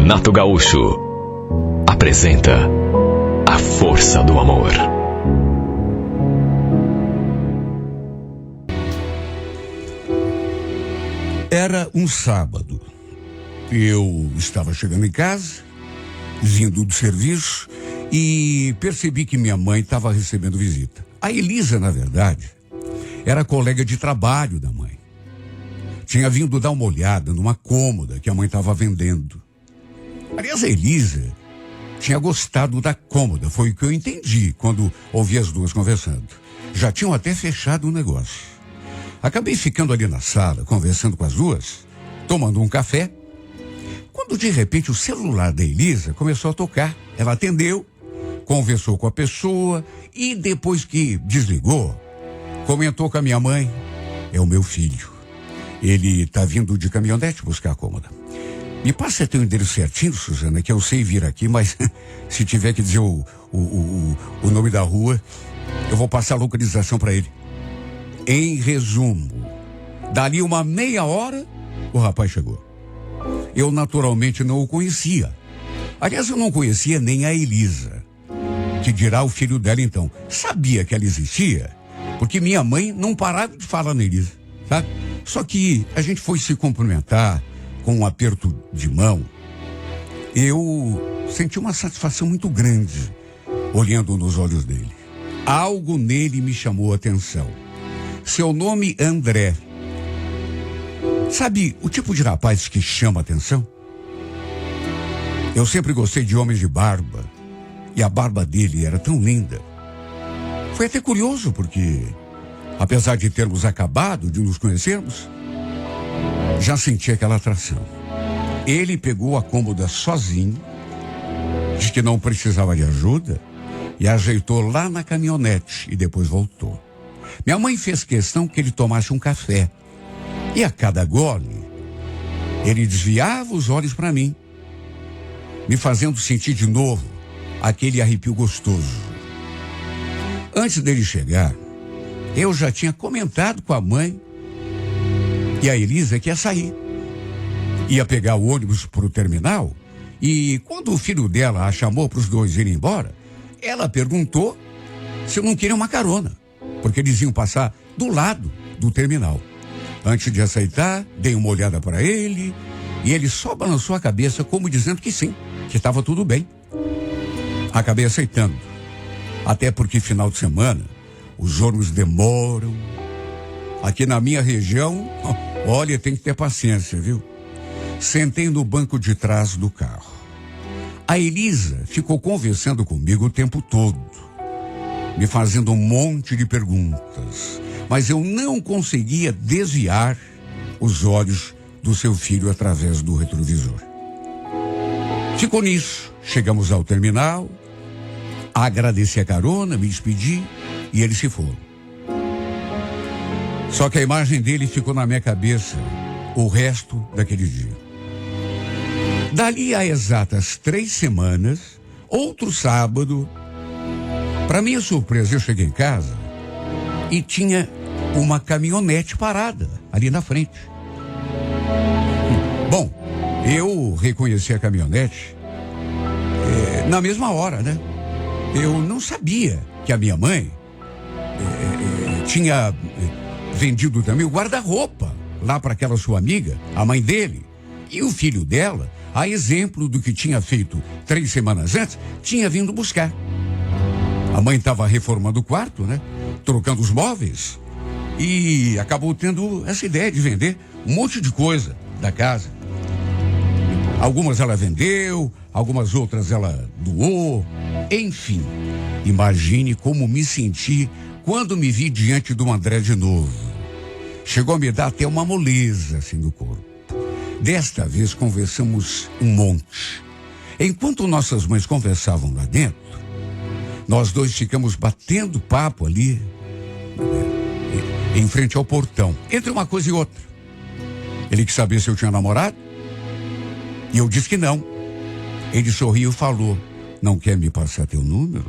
Renato Gaúcho apresenta A Força do Amor. Era um sábado. Eu estava chegando em casa, vindo do serviço, e percebi que minha mãe estava recebendo visita. A Elisa, na verdade, era colega de trabalho da mãe. Tinha vindo dar uma olhada numa cômoda que a mãe estava vendendo. Aliás, a Elisa tinha gostado da cômoda, foi o que eu entendi quando ouvi as duas conversando. Já tinham até fechado o negócio. Acabei ficando ali na sala, conversando com as duas, tomando um café, quando de repente o celular da Elisa começou a tocar. Ela atendeu, conversou com a pessoa e depois que desligou, comentou com a minha mãe: é o meu filho. Ele está vindo de caminhonete buscar a cômoda. Me passa teu endereço certinho, Suzana, que eu sei vir aqui, mas se tiver que dizer o nome da rua, eu vou passar a localização para ele. Em resumo, dali uma meia hora, o rapaz chegou. Eu naturalmente não o conhecia. Aliás, eu não conhecia nem a Elisa, que dirá o filho dela então. Sabia que ela existia, porque minha mãe não parava de falar na Elisa, sabe? Só que a gente foi se cumprimentar com um aperto de mão. Eu senti uma satisfação muito grande olhando nos olhos dele. Algo nele me chamou a atenção. Seu nome André. Sabe o tipo de rapaz que chama a atenção? Eu sempre gostei de homens de barba, e a barba dele era tão linda. Foi até curioso porque, apesar de termos acabado de nos conhecermos, já senti aquela atração. Ele pegou a cômoda sozinho, disse que não precisava de ajuda, e ajeitou lá na caminhonete e depois voltou. Minha mãe fez questão que ele tomasse um café. E a cada gole, ele desviava os olhos para mim, me fazendo sentir de novo aquele arrepio gostoso. Antes dele chegar, eu já tinha comentado com a mãe e a Elisa que ia sair. Ia pegar o ônibus para o terminal e quando o filho dela a chamou para os dois irem embora, ela perguntou se eu não queria uma carona, porque eles iam passar do lado do terminal. Antes de aceitar, dei uma olhada para ele e ele só balançou a cabeça como dizendo que sim, que estava tudo bem. Acabei aceitando, até porque final de semana os ônibus demoram. Aqui na minha região, olha, tem que ter paciência, viu? Sentei no banco de trás do carro. A Elisa ficou conversando comigo o tempo todo, me fazendo um monte de perguntas, mas eu não conseguia desviar os olhos do seu filho através do retrovisor. Ficou nisso. Chegamos ao terminal, agradeci a carona, me despedi e eles se foram. Só que a imagem dele ficou na minha cabeça o resto daquele dia. Dali a exatas 3 semanas, outro sábado, para minha surpresa, eu cheguei em casa e tinha uma caminhonete parada ali na frente. Bom, eu reconheci a caminhonete na mesma hora, né? Eu não sabia que a minha mãe tinha vendido também o guarda-roupa lá para aquela sua amiga, a mãe dele. E o filho dela, a exemplo do que tinha feito 3 semanas antes, tinha vindo buscar. A mãe estava reformando o quarto, né? Trocando os móveis. E acabou tendo essa ideia de vender um monte de coisa da casa. Algumas ela vendeu, algumas outras ela doou. Enfim, imagine como me senti quando me vi diante do André de novo. Chegou a me dar até uma moleza assim no corpo. Desta vez conversamos um monte. Enquanto nossas mães conversavam lá dentro, nós dois ficamos batendo papo ali, em frente ao portão, entre uma coisa e outra. Ele quis saber se eu tinha namorado, e eu disse que não. Ele sorriu e falou: não quer me passar teu número?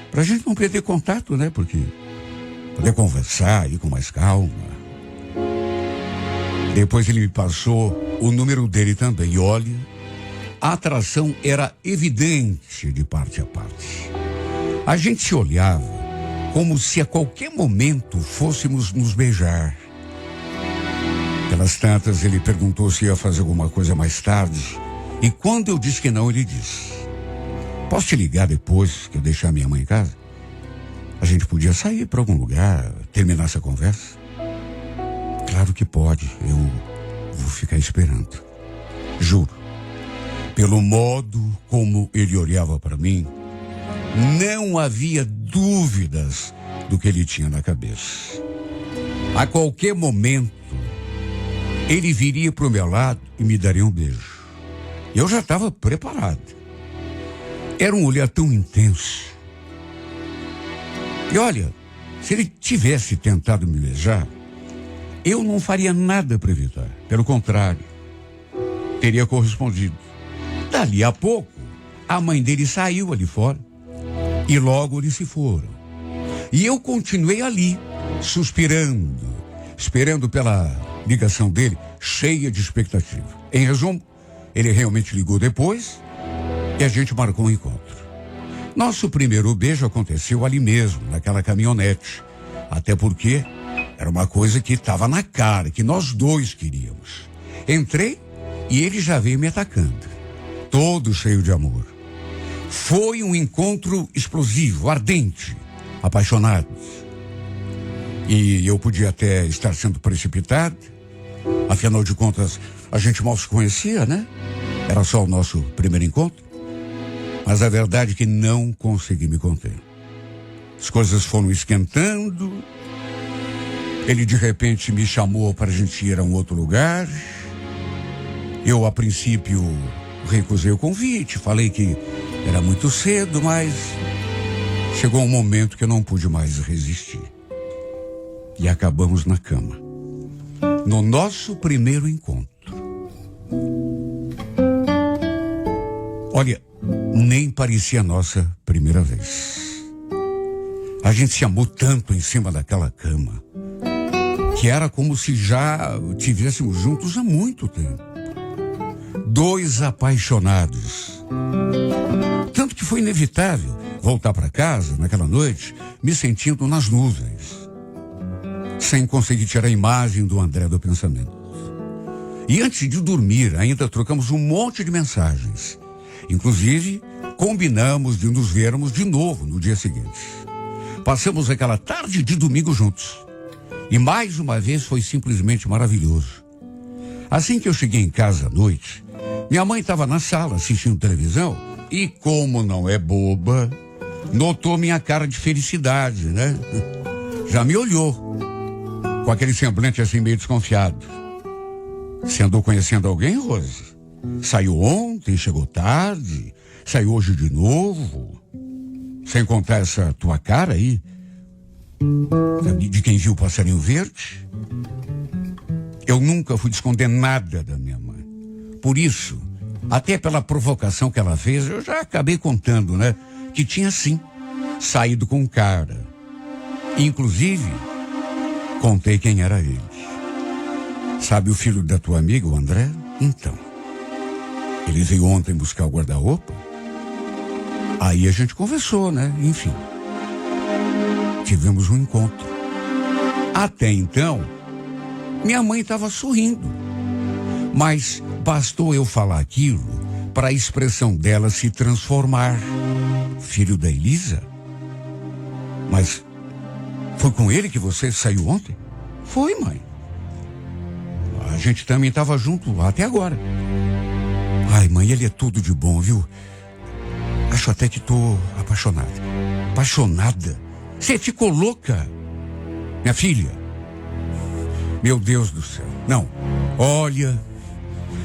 Pra gente não perder contato, né? Porque poder conversar aí com mais calma. Depois ele me passou o número dele também. E olha, A atração era evidente de parte a parte. A gente se olhava como se a qualquer momento fôssemos nos beijar. Pelas tantas, ele perguntou se ia fazer alguma coisa mais tarde. E quando eu disse que não, ele disse: posso te ligar depois que eu deixar minha mãe em casa? A gente podia sair para algum lugar, terminar essa conversa? Claro que pode, eu vou ficar esperando. Juro. Pelo modo como ele olhava para mim, não havia dúvidas do que ele tinha na cabeça. A qualquer momento, ele viria para o meu lado e me daria um beijo. Eu já estava preparado. Era um olhar tão intenso. E olha, se ele tivesse tentado me beijar, eu não faria nada para evitar. Pelo contrário, teria correspondido. Dali a pouco, a mãe dele saiu ali fora. E logo eles se foram. E eu continuei ali, suspirando, esperando pela ligação dele, cheia de expectativa. Em resumo, ele realmente ligou depois e a gente marcou um encontro. Nosso primeiro beijo aconteceu ali mesmo, naquela caminhonete. Até porque era uma coisa que estava na cara, que nós dois queríamos. Entrei e ele já veio me atacando, todo cheio de amor. Foi um encontro explosivo, ardente, apaixonados. E eu podia até estar sendo precipitado. Afinal de contas, a gente mal se conhecia, né? Era só o nosso primeiro encontro. Mas a verdade é que não consegui me conter. As coisas foram esquentando. Ele de repente me chamou para a gente ir a um outro lugar. Eu, a princípio, recusei o convite. Falei que era muito cedo, mas chegou um momento que eu não pude mais resistir. E acabamos na cama. No nosso primeiro encontro. Olha, nem parecia a nossa primeira vez. A gente se amou tanto em cima daquela cama que era como se já estivéssemos juntos há muito tempo. Dois apaixonados. Tanto que foi inevitável voltar para casa naquela noite me sentindo nas nuvens, sem conseguir tirar a imagem do André do pensamento. E antes de dormir, ainda trocamos um monte de mensagens. Inclusive, combinamos de nos vermos de novo no dia seguinte. Passamos aquela tarde de domingo juntos. E mais uma vez foi simplesmente maravilhoso. Assim que eu cheguei em casa à noite, minha mãe estava na sala assistindo televisão e, como não é boba, notou minha cara de felicidade, né? Já me olhou, com aquele semblante assim meio desconfiado. Você andou conhecendo alguém, Rose? Saiu ontem, chegou tarde, saiu hoje de novo. Sem contar essa tua cara aí, de quem viu o passarinho verde. Eu nunca fui esconder nada da minha mãe. Por isso, até pela provocação que ela fez, eu já acabei contando, né? Que tinha sim saído com um cara. Inclusive, contei quem era ele. Sabe o filho da tua amiga, o André? Então, ele veio ontem buscar o guarda-roupa. Aí a gente conversou, né? Enfim, tivemos um encontro. Até então, minha mãe estava sorrindo. Mas bastou eu falar aquilo para a expressão dela se transformar. Filho da Elisa? Mas foi com ele que você saiu ontem? Foi, mãe. A gente também estava junto até agora. Ai, mãe, ele é tudo de bom, viu? Acho até que tô apaixonada. Apaixonada? Você ficou louca? Minha filha. Meu Deus do céu. Não, olha,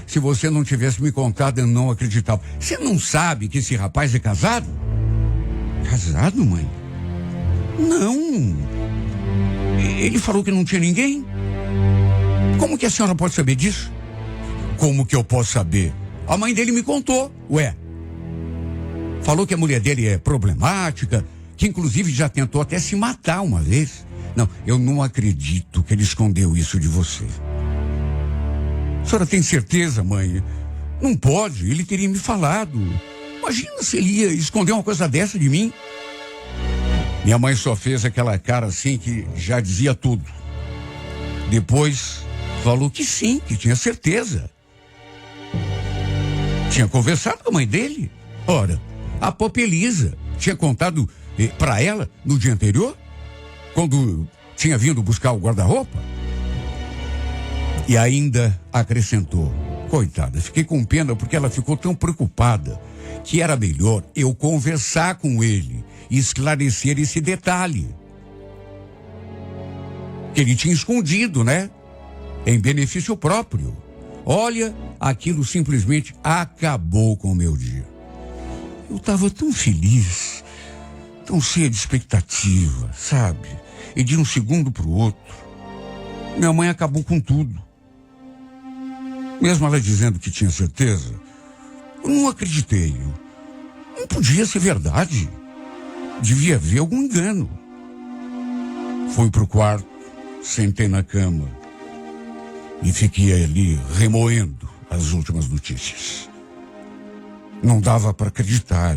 se você não tivesse me contado, eu não acreditava. Você não sabe que esse rapaz é casado? Casado, mãe? Não. Ele falou que não tinha ninguém. Como que a senhora pode saber disso? Como que eu posso saber? A mãe dele me contou. Ué, falou que a mulher dele é problemática, que inclusive já tentou até se matar uma vez. Não, eu não acredito que ele escondeu isso de você. A senhora tem certeza, mãe? Não pode, ele teria me falado. Imagina se ele ia esconder uma coisa dessa de mim. Minha mãe só fez aquela cara assim que já dizia tudo. Depois falou que sim, que tinha certeza. Tinha conversado com a mãe dele. Ora, a Popelisa tinha contado para ela no dia anterior, quando tinha vindo buscar o guarda-roupa. E ainda acrescentou: coitada, fiquei com pena porque ela ficou tão preocupada que era melhor eu conversar com ele e esclarecer esse detalhe. Que ele tinha escondido, né? Em benefício próprio. Olha, aquilo simplesmente acabou com o meu dia. Eu estava tão feliz, tão cheio de expectativa, sabe? E de um segundo para o outro, minha mãe acabou com tudo. Mesmo ela dizendo que tinha certeza, eu não acreditei. Não podia ser verdade. Devia haver algum engano. Fui pro quarto, sentei na cama e fiquei ali remoendo as últimas notícias. Não dava para acreditar.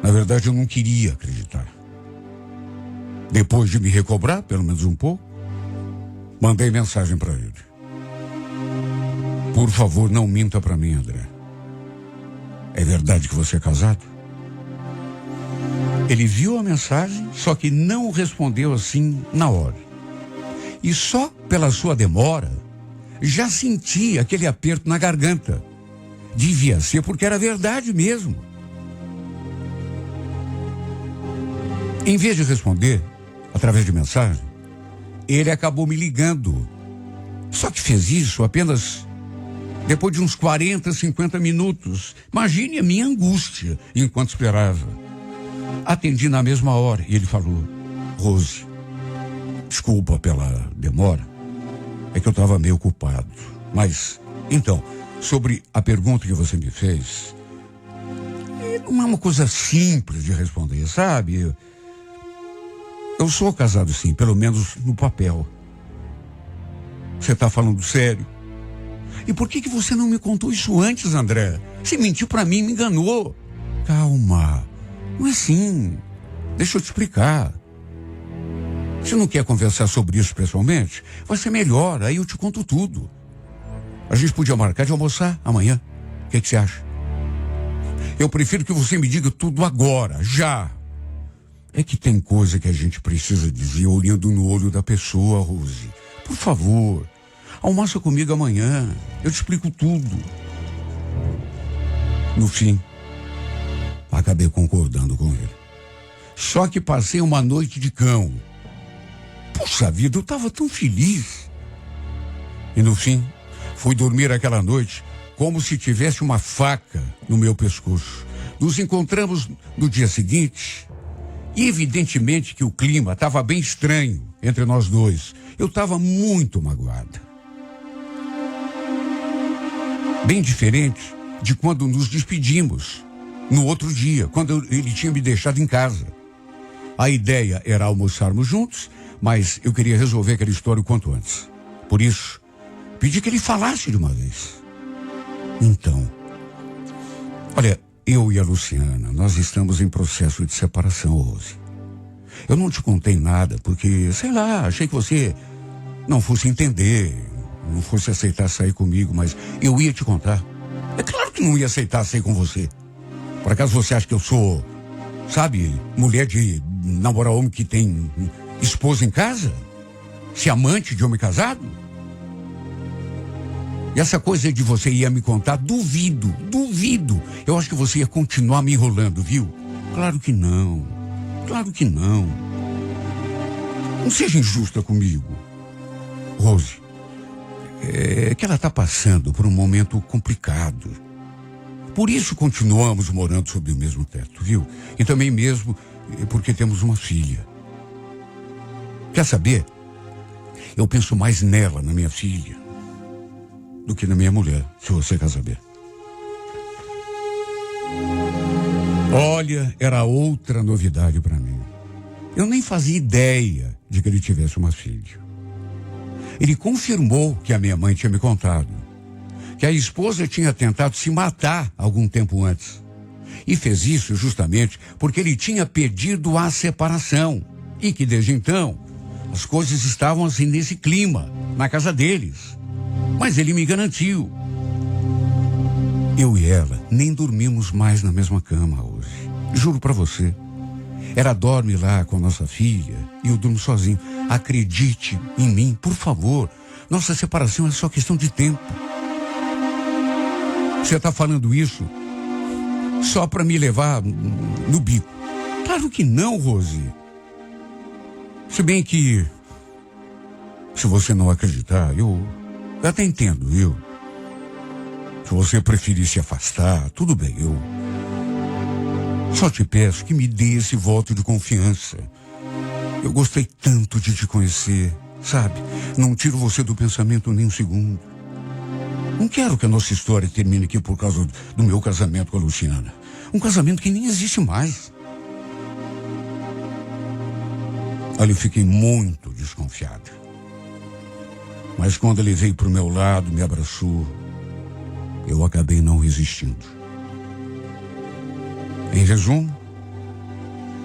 Na verdade, eu não queria acreditar. Depois de me recobrar, pelo menos um pouco, mandei mensagem para ele. Por favor, não minta para mim, André. É verdade que você é casado? Ele viu a mensagem, só que não respondeu assim na hora. E só pela sua demora, já senti aquele aperto na garganta. Devia ser porque era verdade mesmo. Em vez de responder através de mensagem, ele acabou me ligando. Só que fez isso apenas depois de uns 40, 50 minutos. Imagine a minha angústia enquanto esperava. Atendi na mesma hora e ele falou: Rose, desculpa pela demora, é que eu estava meio ocupado. Mas, então, sobre a pergunta que você me fez, não é uma coisa simples de responder, sabe? Eu sou casado sim, pelo menos no papel. Você está falando sério? E por que você não me contou isso antes, André? Você mentiu para mim, me enganou. Calma, não é assim. Deixa eu te explicar. Você não quer conversar sobre isso pessoalmente? Vai ser melhor, aí eu te conto tudo. A gente podia marcar de almoçar amanhã. O que você acha? Eu prefiro que você me diga tudo agora, já. É que tem coisa que a gente precisa dizer olhando no olho da pessoa, Rose. Por favor, almoça comigo amanhã. Eu te explico tudo. No fim, acabei concordando com ele. Só que passei uma noite de cão. Puxa vida, eu estava tão feliz. E no fim, fui dormir aquela noite como se tivesse uma faca no meu pescoço. Nos encontramos no dia seguinte e evidentemente que o clima estava bem estranho entre nós dois. Eu estava muito magoada. Bem diferente de quando nos despedimos no outro dia, quando ele tinha me deixado em casa. A ideia era almoçarmos juntos, mas eu queria resolver aquela história o quanto antes. Por isso, pedi que ele falasse de uma vez. Então, olha, eu e a Luciana, nós estamos em processo de separação, Rose. Eu não te contei nada porque, sei lá, achei que você não fosse entender, não fosse aceitar sair comigo, mas eu ia te contar. É claro que não ia aceitar sair com você. Por acaso você acha que eu sou, sabe, mulher de namorar homem que tem esposa em casa? Se amante de homem casado? E essa coisa de você ia me contar, duvido. Eu acho que você ia continuar me enrolando, viu? Claro que não. Não seja injusta comigo. Rose, é que ela está passando por um momento complicado. Por isso continuamos morando sob o mesmo teto, viu? E também mesmo porque temos uma filha. Quer saber? Eu penso mais nela, na minha filha, do que na minha mulher, se você quer saber. Olha, era outra novidade para mim. Eu nem fazia ideia de que ele tivesse uma filha. Ele confirmou que a minha mãe tinha me contado. que a esposa tinha tentado se matar algum tempo antes. E fez isso justamente porque ele tinha pedido a separação. E que desde então, as coisas estavam assim nesse clima, na casa deles. Mas ele me garantiu. Eu e ela nem dormimos mais na mesma cama hoje. Juro pra você. Ela dorme lá com a nossa filha e eu durmo sozinho. Acredite em mim, por favor. Nossa separação é só questão de tempo. Você tá falando isso só pra me levar no bico? Claro que não, Rose. Se bem que, se você não acreditar, eu até entendo, viu? Se você preferir se afastar, tudo bem, eu só te peço que me dê esse voto de confiança. Eu gostei tanto de te conhecer, sabe? Não tiro você do pensamento nem um segundo. Não quero que a nossa história termine aqui por causa do meu casamento com a Luciana. Um casamento que nem existe mais. Olha, eu fiquei muito desconfiada. Mas quando ele veio pro meu lado, me abraçou, eu acabei não resistindo. Em resumo,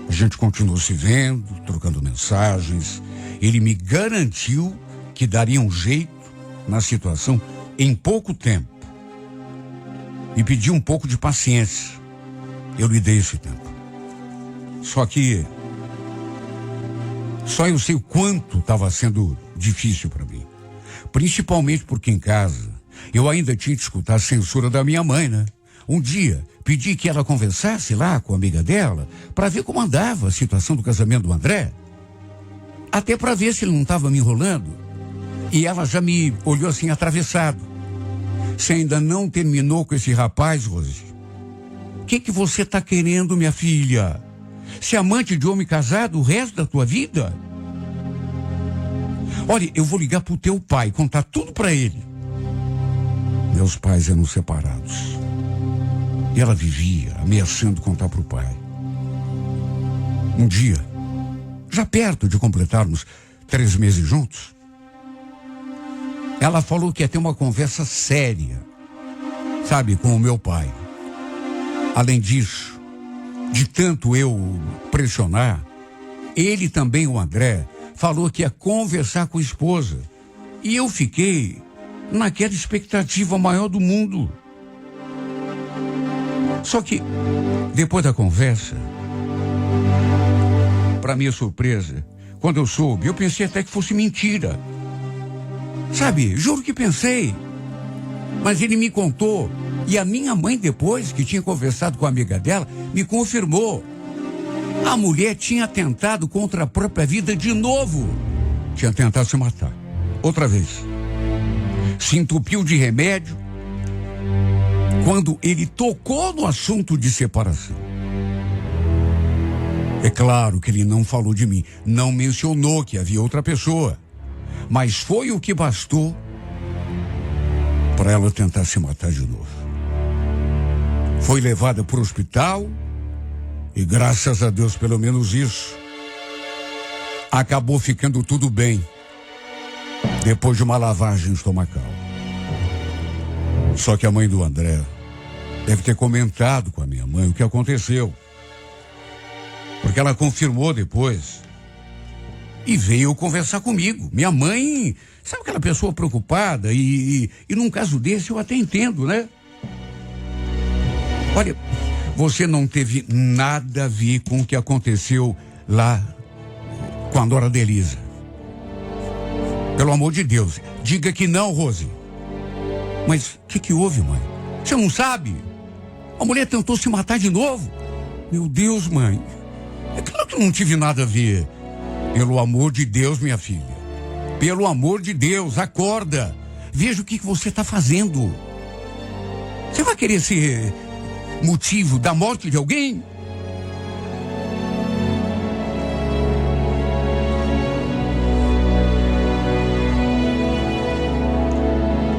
a gente continuou se vendo, trocando mensagens. Ele me garantiu que daria um jeito na situação em pouco tempo. E pediu um pouco de paciência. Eu lhe dei esse tempo. Só eu sei o quanto estava sendo difícil para mim. Principalmente porque em casa eu ainda tinha que escutar a censura da minha mãe, né? Um dia pedi que ela conversasse lá com a amiga dela para ver como andava a situação do casamento do André. Até para ver se ele não estava me enrolando. E ela já me olhou assim atravessado. Você ainda não terminou com esse rapaz, Rose? O que você está querendo, minha filha? Ser amante de homem casado o resto da tua vida? Olha, eu vou ligar pro teu pai, contar tudo para ele. Meus pais eram separados. E ela vivia ameaçando contar pro pai. Um dia, já perto de completarmos 3 meses juntos, ela falou que ia ter uma conversa séria, sabe, com o meu pai. Além disso, de tanto eu pressionar, ele também, o André, falou que ia conversar com a esposa. E eu fiquei naquela expectativa maior do mundo. Só que, depois da conversa, para minha surpresa, quando eu soube, eu pensei até que fosse mentira. Sabe, juro que pensei. Mas ele me contou. E a minha mãe, depois que tinha conversado com a amiga dela, me confirmou. A mulher tinha tentado contra a própria vida de novo. Tinha tentado se matar. Outra vez. Se entupiu de remédio quando ele tocou no assunto de separação. É claro que ele não falou de mim, não mencionou que havia outra pessoa. Mas foi o que bastou para ela tentar se matar de novo. Foi levada para o hospital e, graças a Deus, pelo menos isso, acabou ficando tudo bem depois de uma lavagem estomacal. Só que a mãe do André deve ter comentado com a minha mãe o que aconteceu, porque ela confirmou depois e veio conversar comigo. Minha mãe, sabe aquela pessoa preocupada? E num caso desse eu até entendo, né? Olha, você não teve nada a ver com o que aconteceu lá com a nora da Elisa. Pelo amor de Deus, diga que não, Rose. Mas o que houve, mãe? Você não sabe? A mulher tentou se matar de novo. Meu Deus, mãe. É claro que não tive nada a ver. Pelo amor de Deus, minha filha. Pelo amor de Deus, acorda. Veja o que você está fazendo. Você vai querer ser motivo da morte de alguém?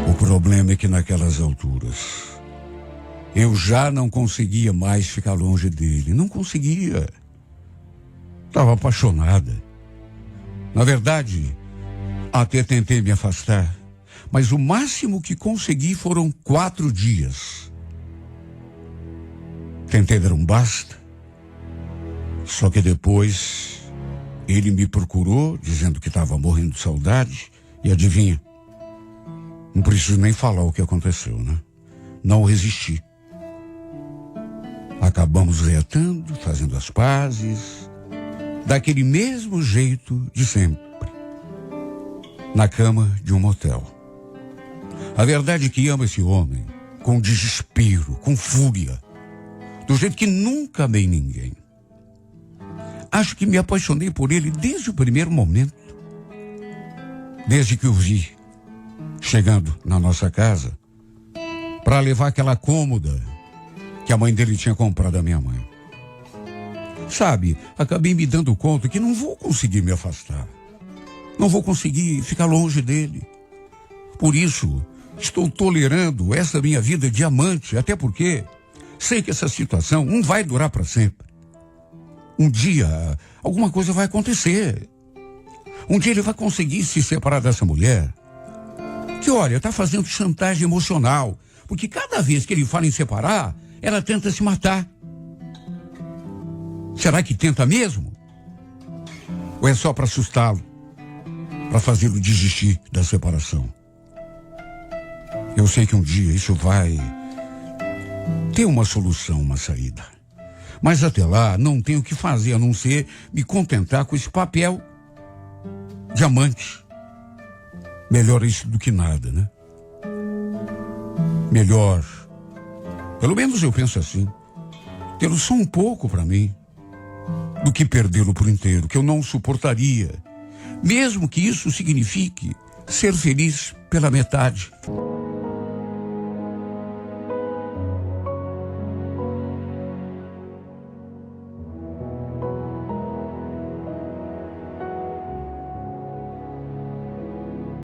O problema é que naquelas alturas eu já não conseguia mais ficar longe dele. Não conseguia. Estava apaixonada. Na verdade, até tentei me afastar, Mas o máximo que consegui foram 4 dias. Tentei dar um basta. Só que depois ele me procurou, dizendo que estava morrendo de saudade. E adivinha? Não preciso nem falar o que aconteceu, né? Não resisti. Acabamos reatando, fazendo as pazes, daquele mesmo jeito de sempre, na cama de um motel. A verdade é que amo esse homem com desespero, com fúria, do jeito que nunca amei ninguém. Acho que me apaixonei por ele desde o primeiro momento, desde que o vi chegando na nossa casa para levar aquela cômoda que a mãe dele tinha comprado à minha mãe. Sabe, acabei me dando conta que não vou conseguir me afastar. Não vou conseguir ficar longe dele. Por isso, estou tolerando essa minha vida de amante, até porque sei que essa situação não vai durar para sempre. Um dia, alguma coisa vai acontecer. Um dia ele vai conseguir se separar dessa mulher, que, olha, está fazendo chantagem emocional, porque cada vez que ele fala em separar, ela tenta se matar. Será que tenta mesmo? Ou é só para assustá-lo? Para fazê-lo desistir da separação? Eu sei que um dia isso vai ter uma solução, uma saída. Mas até lá não tenho o que fazer a não ser me contentar com esse papel de amante. Melhor isso do que nada, né? Melhor, pelo menos eu penso assim, tê-lo só um pouco para mim, do que perdê-lo por inteiro, que eu não suportaria, mesmo que isso signifique ser feliz pela metade.